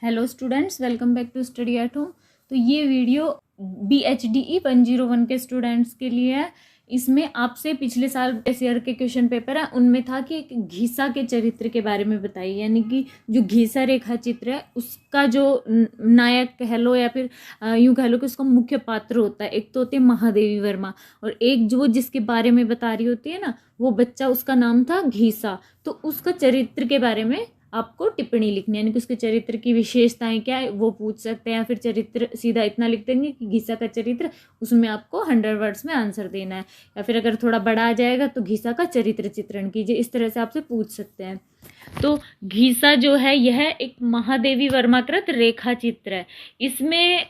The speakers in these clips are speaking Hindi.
Hello students, welcome back to study at home. तो ये वीडियो BHDE 101 के स्टूडेंट्स के लिए है। इसमें आपसे पिछले साल ईयर के क्वेश्चन पेपर है, उनमें था कि एक घीसा के चरित्र के बारे में बताइए, यानी कि जो घीसा रेखा चित्र है उसका जो नायक कह लो या फिर यूं कह लो कि उसका मुख्य पात्र होता है। एक तो होते हैं महादेवी वर्मा और एक जो जिसके बारे में बता रही होती है ना वो बच्चा, उसका नाम था घीसा। तो उसका चरित्र के बारे में आपको टिप्पणी लिखनी है, यानी कि उसके चरित्र की विशेषताएं क्या है वो पूछ सकते हैं, या फिर चरित्र सीधा इतना लिख देंगे कि घीसा का चरित्र, उसमें आपको 100 वर्ड्स में आंसर देना है। या फिर अगर थोड़ा बड़ा आ जाएगा तो घीसा का चरित्र चित्रण कीजिए, इस तरह से आपसे पूछ सकते हैं। तो घीसा जो है यह एक महादेवी वर्मा कृत रेखा चित्र है। इसमें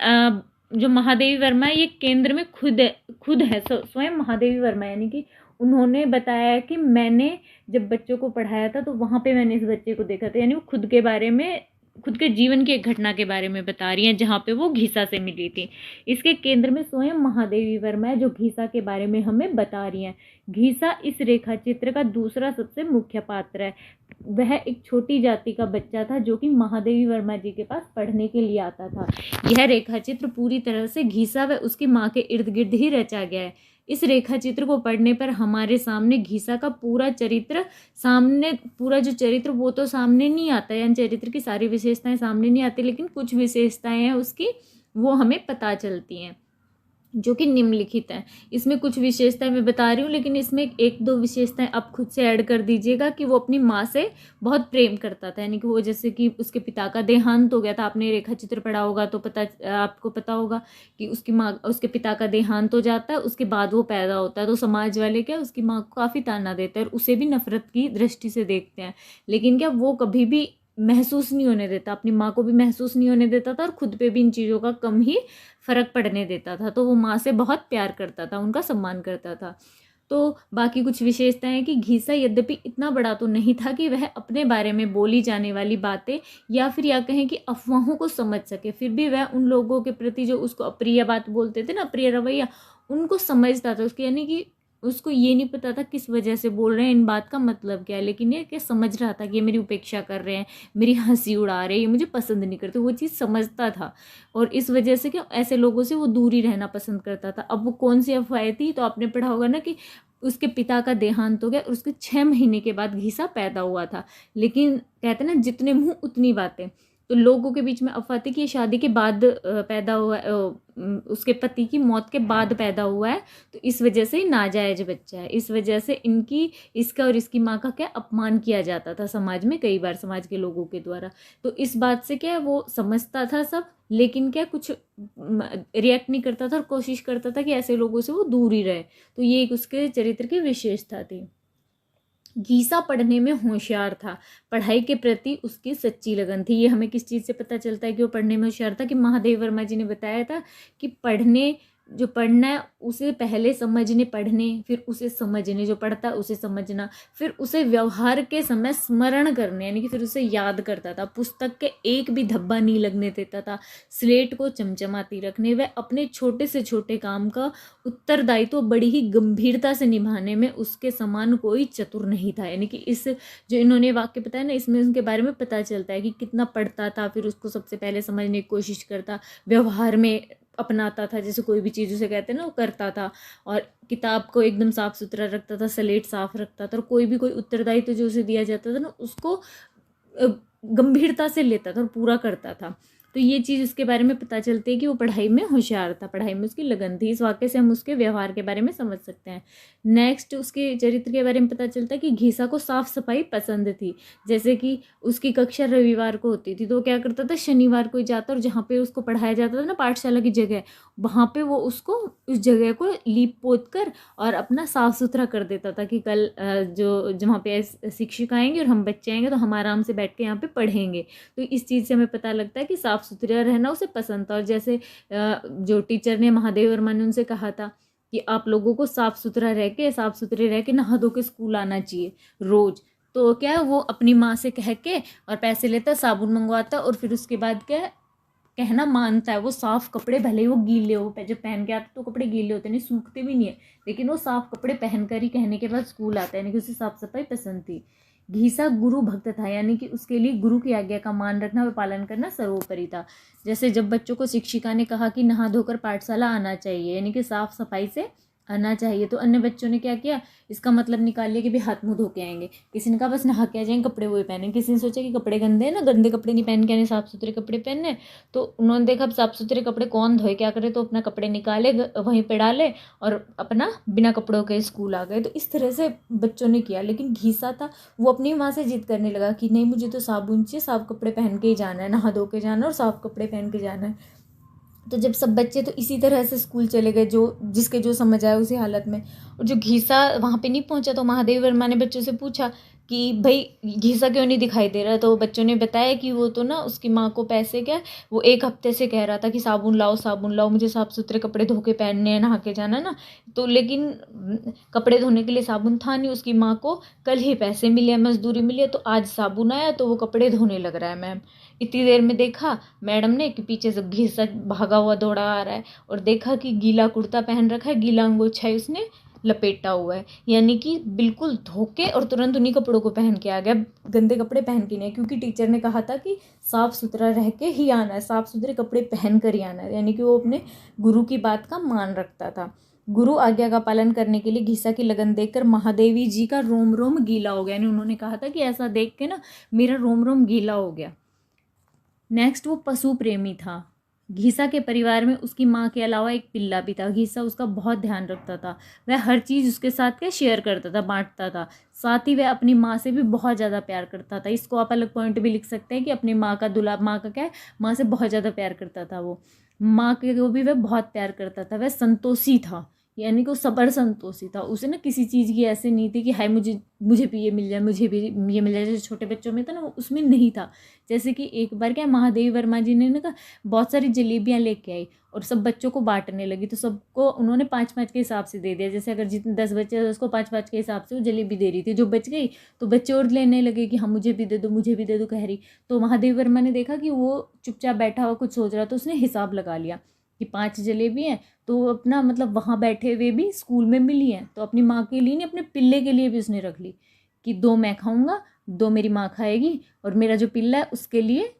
जो महादेवी वर्मा है ये केंद्र में खुद है स्वयं महादेवी वर्मा, यानी कि उन्होंने बताया कि मैंने जब बच्चों को पढ़ाया था तो वहाँ पे मैंने इस बच्चे को देखा था, यानी वो खुद के बारे में, खुद के जीवन की एक घटना के बारे में बता रही हैं जहाँ पे वो घीसा से मिली थी। इसके केंद्र में स्वयं महादेवी वर्मा है जो घीसा के बारे में हमें बता रही हैं। घीसा इस रेखा चित्र का दूसरा सबसे मुख्य पात्र है। वह एक छोटी जाति का बच्चा था जो कि महादेवी वर्मा जी के पास पढ़ने के लिए आता था। यह रेखा चित्र पूरी तरह से घीसा व उसकी माँ के इर्द गिर्द ही रचा गया है। इस रेखा चित्र को पढ़ने पर हमारे सामने घीसा का पूरा चरित्र सामने, पूरा जो चरित्र वो तो सामने नहीं आता, यानी चरित्र की सारी विशेषताएं सामने नहीं आती, लेकिन कुछ विशेषताएं हैं उसकी वो हमें पता चलती हैं जो कि निम्नलिखित है। इसमें कुछ विशेषताएं मैं बता रही हूँ, लेकिन इसमें एक दो विशेषताएं आप खुद से ऐड कर दीजिएगा कि वो अपनी माँ से बहुत प्रेम करता था, यानी कि वो जैसे कि उसके पिता का देहांत हो गया था। आपने रेखा चित्र पढ़ा होगा तो आपको पता होगा कि उसकी माँ, उसके पिता का देहांत हो जाता है, उसके बाद वो पैदा होता है तो समाज वाले क्या उसकी माँ को काफ़ी ताना देते हैं और उसे भी नफरत की दृष्टि से देखते हैं। लेकिन क्या वो कभी भी महसूस नहीं होने देता, अपनी माँ को भी महसूस नहीं होने देता था और खुद पे भी इन चीज़ों का कम ही फर्क पड़ने देता था। तो वो माँ से बहुत प्यार करता था, उनका सम्मान करता था। तो बाकी कुछ विशेषताएं हैं कि घीसा यद्यपि इतना बड़ा तो नहीं था कि वह अपने बारे में बोली जाने वाली बातें या फिर या कहें कि अफवाहों को समझ सके, फिर भी वह उन लोगों के प्रति जो उसको अप्रिय बात बोलते थे ना, अप्रिय रवैया, उनको समझता था। उसके यानी कि उसको ये नहीं पता था किस वजह से बोल रहे हैं, इन बात का मतलब क्या है, लेकिन ये क्या समझ रहा था कि ये मेरी उपेक्षा कर रहे हैं, मेरी हंसी उड़ा रहे हैं, ये मुझे पसंद नहीं करते, वो चीज़ समझता था। और इस वजह से क्या ऐसे लोगों से वो दूरी रहना पसंद करता था। अब वो कौन सी अफवाह थी, तो आपने पढ़ा होगा ना कि उसके पिता का देहांत हो गया और उसके 6 महीने के बाद घीसा पैदा हुआ था। लेकिन कहते ना जितने मुंह उतनी बातें, तो लोगों के बीच में अफवाह थी कि ये शादी के बाद पैदा हुआ, उसके पति की मौत के बाद पैदा हुआ है, तो इस वजह से नाजायज बच्चा है। इस वजह से इसका और इसकी माँ का क्या अपमान किया जाता था समाज में, कई बार समाज के लोगों के द्वारा। तो इस बात से क्या वो समझता था सब, लेकिन क्या कुछ रिएक्ट नहीं करता था और कोशिश करता था कि ऐसे लोगों से वो दूर ही रहे। तो ये एक उसके चरित्र की विशेषता थी। घीसा पढ़ने में होशियार था, पढ़ाई के प्रति उसकी सच्ची लगन थी। ये हमें किस चीज़ से पता चलता है कि वो पढ़ने में होशियार था? कि महादेव वर्मा जी ने बताया था कि जो पढ़ना है उसे पहले समझने, पढ़ने, फिर उसे समझने, जो पढ़ता है उसे समझना, फिर उसे व्यवहार के समय स्मरण करने, यानी कि फिर उसे याद करता था। पुस्तक के एक भी धब्बा नहीं लगने देता था, स्लेट को चमचमाती रखने व अपने छोटे से छोटे काम का उत्तरदायित्व बड़ी ही गंभीरता से निभाने में उसके समान कोई चतुर नहीं था। यानी कि इस जो इन्होंने वाक्य बताया ना, इसमें उनके बारे में पता चलता है कि कितना पढ़ता था, फिर उसको सबसे पहले समझने की कोशिश करता, व्यवहार में अपनाता था, जैसे कोई भी चीज़ उसे कहते हैं ना वो करता था, और किताब को एकदम साफ सुथरा रखता था, स्लेट साफ रखता था, और कोई भी कोई उत्तरदायित्व जो उसे दिया जाता था ना उसको गंभीरता से लेता था और पूरा करता था। तो ये चीज़ उसके बारे में पता चलती है कि वो पढ़ाई में होशियार था, पढ़ाई में उसकी लगन थी। इस वाक्य से हम उसके व्यवहार के बारे में समझ सकते हैं। नेक्स्ट उसके चरित्र के बारे में पता चलता है कि घीसा को साफ सफाई पसंद थी। जैसे कि उसकी कक्षा रविवार को होती थी तो वो क्या करता था, शनिवार को ही जाता और जहाँ पे उसको पढ़ाया जाता था ना पाठशाला की जगह, वहाँ पे वो उसको उस जगह को लीप पोत कर और अपना साफ सुथरा कर देता था कि कल जो जहाँ पे शिक्षक आएंगे और हम बच्चे आएंगे तो हम आराम से बैठ के यहाँ पे पढ़ेंगे। तो इस चीज़ से हमें पता लगता है कि साफ सुथरा रहना उसे पसंद था। और जैसे जो टीचर ने, महादेव वर्मा ने उनसे कहा था कि आप लोगों को साफ सुथरे रह के नहा धो के स्कूल आना चाहिए रोज। तो क्या है, वो अपनी माँ से कह के और पैसे लेता, साबुन मंगवाता और फिर उसके बाद क्या कहना मानता है। वो साफ कपड़े, भले ही वो गीले हो, जब पहन के आता तो कपड़े गीले होते नहीं, सूखते भी नहीं है, लेकिन वो साफ कपड़े पहन कर ही कहने के बाद स्कूल आता है, यानी कि उसे साफ सफाई पसंद थी। घीसा गुरु भक्त था, यानी कि उसके लिए गुरु की आज्ञा का मान रखना व पालन करना सर्वोपरि था। जैसे जब बच्चों को शिक्षिका ने कहा कि नहा धोकर पाठशाला आना चाहिए, यानी कि साफ सफाई से आना चाहिए, तो अन्य बच्चों ने क्या किया, इसका मतलब निकाल लिया कि भाई हाथ मुंह धो के आएंगे। किसी ने कहा बस नहा के आ जाएंगे, कपड़े वही पहने। किसी ने सोचा कि कपड़े गंदे हैं ना, गंदे कपड़े नहीं पहन के आने, साफ सुथरे कपड़े पहनने। तो उन्होंने देखा अब साफ सुथरे कपड़े कौन धोए, क्या करे, तो अपना कपड़े निकाले, वहीं पे डाले और अपना बिना कपड़ों के स्कूल आ गए। तो इस तरह से बच्चों ने किया। लेकिन घीसा था, वो अपनी माँ से जिद करने लगा कि नहीं, मुझे तो साबुन चाहिए, साफ कपड़े पहन के ही जाना है, नहा धो के जाना है और साफ कपड़े पहन के जाना है। तो जब सब बच्चे तो इसी तरह से स्कूल चले गए, जो जिसके जो समझ आया उसी हालत में। और जो घीसा वहाँ पे नहीं पहुंचा, तो महादेव वर्मा ने बच्चों से पूछा कि भाई घीसा क्यों नहीं दिखाई दे रहा। तो बच्चों ने बताया कि वो तो ना उसकी माँ को पैसे क्या, वो 1 हफ्ते से कह रहा था कि साबुन लाओ साबुन लाओ, मुझे साफ सुथरे कपड़े धो के पहनने हैं, नहा के जाना ना। तो लेकिन कपड़े धोने के लिए साबुन था नहीं। उसकी माँ को कल ही पैसे मिले, मजदूरी मिली है, तो आज साबुन आया तो वो कपड़े धोने लग रहा है। मैम इतनी देर में देखा मैडम ने कि पीछे से घीसा भागा हुआ दौड़ा आ रहा है, और देखा कि गीला कुर्ता पहन रखा है, गीला अंगोछा है उसने लपेटा हुआ है, यानी कि बिल्कुल धोके और तुरंत उन्हीं कपड़ों को पहन के आ गया, गंदे कपड़े पहन के नहीं। क्योंकि टीचर ने कहा था कि साफ सुथरा रह के ही आना है, साफ सुथरे कपड़े पहन कर ही आना है, यानी कि वो अपने गुरु की बात का मान रखता था। गुरु आज्ञा का पालन करने के लिए घीसा की लगन देखकर महादेवी जी का रोम रोम गीला हो गया, यानी उन्होंने कहा था कि ऐसा देख के ना मेरा रोम रोम गीला हो गया। नेक्स्ट, वो पशु प्रेमी था। घीसा के परिवार में उसकी माँ के अलावा एक पिल्ला भी था। घीसा उसका बहुत ध्यान रखता था, वह हर चीज़ उसके साथ क्या शेयर करता था, बांटता था। साथ ही वह अपनी माँ से भी बहुत ज़्यादा प्यार करता था। इसको आप अलग पॉइंट भी लिख सकते हैं कि अपनी माँ का दुलार, माँ का क्या है, माँ से बहुत ज़्यादा प्यार करता था। वो माँ के को भी वह बहुत प्यार करता था। वह संतोषी था, यानी कि वो सबर संतोषी था। उसे ना किसी चीज़ की ऐसे नहीं थी कि हाय मुझे भी ये मिल जाए, मुझे भी ये मिल जाए, जैसे छोटे बच्चों में था ना, वो उसमें नहीं था। जैसे कि एक बार क्या, महादेवी वर्मा जी ने ना कहा बहुत सारी जलेबियाँ लेके आई और सब बच्चों को बांटने लगी। तो सबको उन्होंने 5-5 के हिसाब से दे दिया। जैसे अगर जितने 10 बच्चे हैं उसको 5-5 के हिसाब से वो जलेबी दे रही थी। जो बच गई तो बच्चे और लेने लगे कि हाँ मुझे भी दे दो, मुझे भी दे दो कह रही। तो महादेवी वर्मा ने देखा कि वो चुपचाप बैठा हुआ कुछ सोच रहा, तो उसने हिसाब लगा लिया कि 5 जलेबी हैं, तो अपना मतलब वहाँ बैठे हुए भी स्कूल में मिली हैं, तो अपनी माँ के लिए नहीं अपने पिल्ले के लिए भी उसने रख ली कि 2 मैं खाऊंगा, 2 मेरी माँ खाएगी और मेरा जो पिल्ला है उसके लिए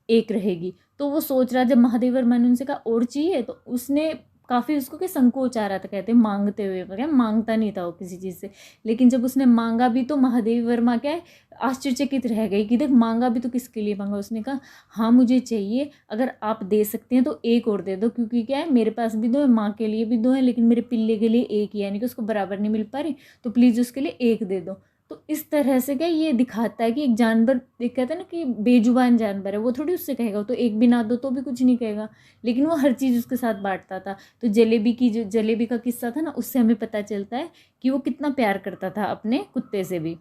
1 रहेगी। तो वो सोच रहा, जब महादेव वर्मा ने उनसे कहा और चाहिए, तो उसने काफ़ी उसको क्या संकोच आ रहा था, कहते मांगते हुए, क्या मांगता नहीं था वो किसी चीज़ से। लेकिन जब उसने मांगा भी तो महादेवी वर्मा क्या है आश्चर्यचकित रह गई कि देख मांगा भी तो किसके लिए मांगा। उसने कहा हाँ मुझे चाहिए, अगर आप दे सकते हैं तो 1 और दे दो, क्योंकि क्या है मेरे पास भी 2 है, माँ के लिए भी 2 है, लेकिन मेरे पिल्ले के लिए 1 ही है, यानी कि उसको बराबर नहीं मिल पा रही, तो प्लीज़ उसके लिए 1 दे दो। तो इस तरह से क्या ये दिखाता है कि एक जानवर, एक कहते हैं ना कि बेजुबान जानवर है, वो थोड़ी उससे कहेगा, तो 1 भी ना दो तो भी कुछ नहीं कहेगा, लेकिन वो हर चीज़ उसके साथ बांटता था। तो जो जलेबी का किस्सा था ना, उससे हमें पता चलता है कि वो कितना प्यार करता था अपने कुत्ते से भी।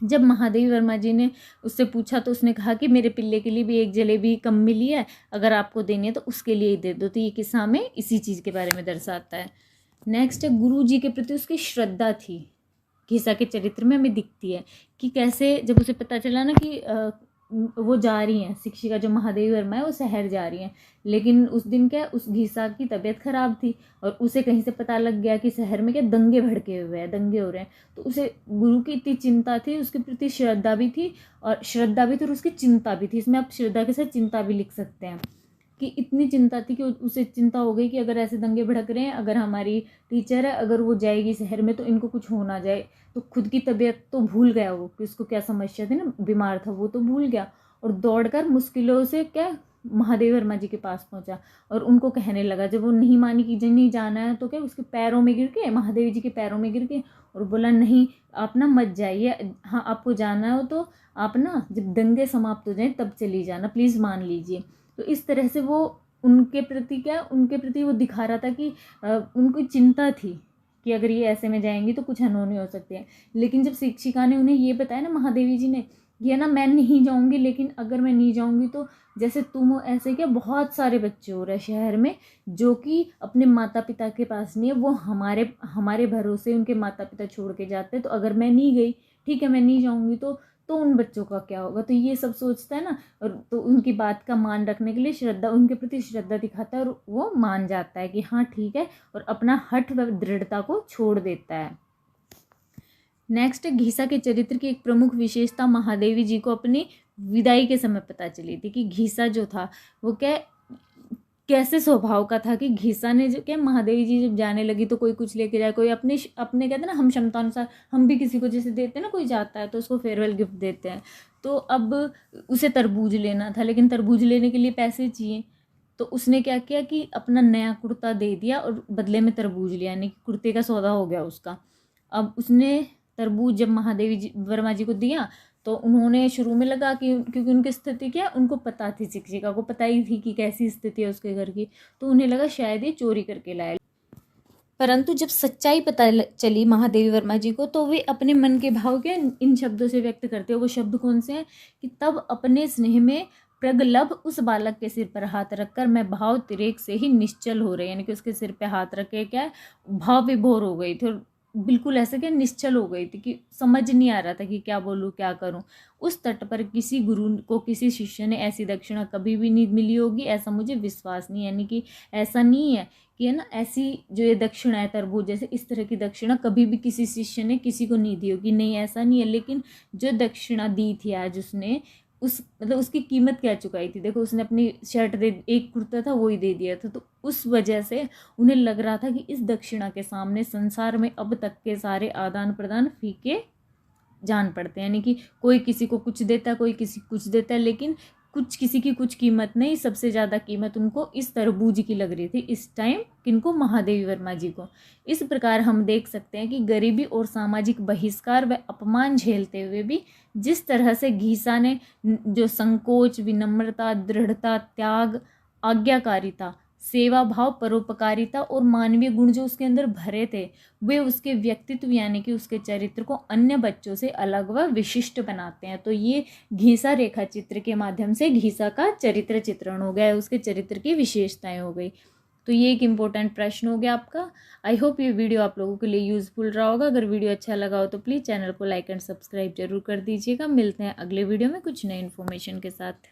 जब महादेवी वर्मा जी ने उससे पूछा तो उसने कहा कि मेरे पिल्ले के लिए भी 1 जलेबी कम मिली है, अगर आपको देनी है तो उसके लिए ही दे दो। तो ये किस्सा हमें इसी चीज़ के बारे में दर्शाता है। नेक्स्ट है, गुरु जी के प्रति उसकी श्रद्धा थी। घीसा के चरित्र में हमें दिखती है कि कैसे जब उसे पता चला ना कि वो जा रही हैं, शिक्षिका जो महादेवी वर्मा है वो शहर जा रही हैं, लेकिन उस दिन क्या उस घीसा की तबीयत खराब थी और उसे कहीं से पता लग गया कि शहर में क्या दंगे भड़के हुए हैं, दंगे हो रहे हैं। तो उसे गुरु की इतनी चिंता थी, उसके प्रति श्रद्धा भी थी और उसकी चिंता भी थी। इसमें आप श्रद्धा के साथ चिंता भी लिख सकते हैं कि इतनी चिंता थी कि उसे चिंता हो गई कि अगर ऐसे दंगे भड़क रहे हैं, अगर हमारी टीचर है अगर वो जाएगी शहर में तो इनको कुछ हो ना जाए। तो खुद की तबीयत तो भूल गया वो कि उसको क्या समस्या थी ना, बीमार था वो तो भूल गया, और दौड़कर मुश्किलों से क्या महादेवी वर्मा जी के पास पहुंचा और उनको कहने लगा। जब वो नहीं मानी कि नहीं जाना है, तो क्या उसके पैरों में गिर के, महादेवी जी के पैरों में गिर के, और बोला नहीं आप ना मत जाइए, हाँ आपको जाना हो तो आप ना जब दंगे समाप्त हो जाए तब चली जाना, प्लीज़ मान लीजिए। तो इस तरह से वो उनके प्रति वो दिखा रहा था कि उनको चिंता थी कि अगर ये ऐसे में जाएंगी तो कुछ अनहोनी हो सकती है। लेकिन जब शिक्षिका ने उन्हें ये बताया ना, महादेवी जी ने, ये ना मैं नहीं जाऊंगी, लेकिन अगर मैं नहीं जाऊंगी तो जैसे तुम हो ऐसे क्या बहुत सारे बच्चे हो रहे शहर में जो कि अपने माता पिता के पास नहीं है, वो हमारे भरोसे उनके माता पिता छोड़ के जाते हैं। तो अगर मैं नहीं गई, ठीक है मैं नहीं जाऊंगी, तो उन बच्चों का क्या होगा। तो ये सब सोचता है ना, और तो उनकी बात का मान रखने के लिए श्रद्धा, उनके प्रति श्रद्धा दिखाता है और वो मान जाता है कि हाँ ठीक है, और अपना हठ व दृढ़ता को छोड़ देता है। नेक्स्ट, घीसा के चरित्र की एक प्रमुख विशेषता महादेवी जी को अपनी विदाई के समय पता चली थी कि घीसा जो था वो कैसे स्वभाव का था, कि घीसा ने जो क्या, महादेवी जी जब जाने लगी तो कोई कुछ लेके जाए, कोई अपने अपने कहते हैं ना हम क्षमता अनुसार हम भी किसी को जैसे देते हैं ना, कोई जाता है तो उसको फेयरवेल गिफ्ट देते हैं। तो अब उसे तरबूज लेना था, लेकिन तरबूज लेने के लिए पैसे चाहिए, तो उसने क्या किया कि अपना नया कुर्ता दे दिया और बदले में तरबूज लिया, यानी कि कुर्ते का सौदा हो गया उसका। अब उसने तरबूज जब महादेवी जी वर्मा जी को दिया तो उन्होंने शुरू में लगा कि क्योंकि उनकी स्थिति क्या, उनको पता थी, शिक्षिका को पता ही थी कि कैसी स्थिति है उसके घर की, तो उन्हें लगा शायद ये चोरी करके लाए। परंतु जब सच्चाई पता चली महादेवी वर्मा जी को, तो वे अपने मन के भाव के इन शब्दों से व्यक्त करते हैं। वो शब्द कौन से हैं कि तब अपने स्नेह में प्रगल्भ उस बालक के सिर पर हाथ रखकर मैं भाव तिरेक से ही निश्चल हो रही, यानी कि उसके सिर पे हाथ रख के क्या भाव विभोर हो गई थी और बिल्कुल ऐसे क्या निश्चल हो गई थी कि समझ नहीं आ रहा था कि क्या बोलूँ क्या करूँ। उस तट पर किसी गुरु को किसी शिष्य ने ऐसी दक्षिणा कभी भी नहीं मिली होगी, ऐसा मुझे विश्वास नहीं, यानी कि ऐसा नहीं है कि है ना, ऐसी जो ये दक्षिणा है तरबूज जैसे, इस तरह की दक्षिणा कभी भी किसी शिष्य ने किसी को नहीं दी होगी, नहीं ऐसा नहीं है। लेकिन जो दक्षिणा दी थी आज उसने, उस मतलब उसकी कीमत क्या चुकाई थी, देखो उसने अपनी शर्ट दे, एक कुर्ता था वो ही दे दिया था, तो उस वजह से उन्हें लग रहा था कि इस दक्षिणा के सामने संसार में अब तक के सारे आदान प्रदान फीके जान पड़ते हैं, यानी कि कोई किसी को कुछ देता है, कोई किसी कुछ देता है, लेकिन कुछ किसी की कुछ कीमत नहीं। सबसे ज़्यादा कीमत उनको इस तरबूज की लग रही थी इस टाइम, किनको, महादेवी वर्मा जी को। इस प्रकार हम देख सकते हैं कि गरीबी और सामाजिक बहिष्कार व अपमान झेलते हुए भी जिस तरह से घीसा ने जो संकोच, विनम्रता, दृढ़ता, त्याग, आज्ञाकारिता, सेवा भाव, परोपकारिता और मानवीय गुण जो उसके अंदर भरे थे, वे उसके व्यक्तित्व यानी कि उसके चरित्र को अन्य बच्चों से अलग व विशिष्ट बनाते हैं। तो ये घीसा रेखा चित्र के माध्यम से घीसा का चरित्र चित्रण हो गया, उसके चरित्र की विशेषताएं हो गई। तो ये एक इम्पोर्टेंट प्रश्न हो गया आपका। आई होप ये वीडियो आप लोगों के लिए यूजफुल रहा होगा। अगर वीडियो अच्छा लगा हो तो प्लीज़ चैनल को लाइक एंड सब्सक्राइब जरूर कर दीजिएगा। मिलते हैं अगले वीडियो में कुछ नई इन्फॉर्मेशन के साथ।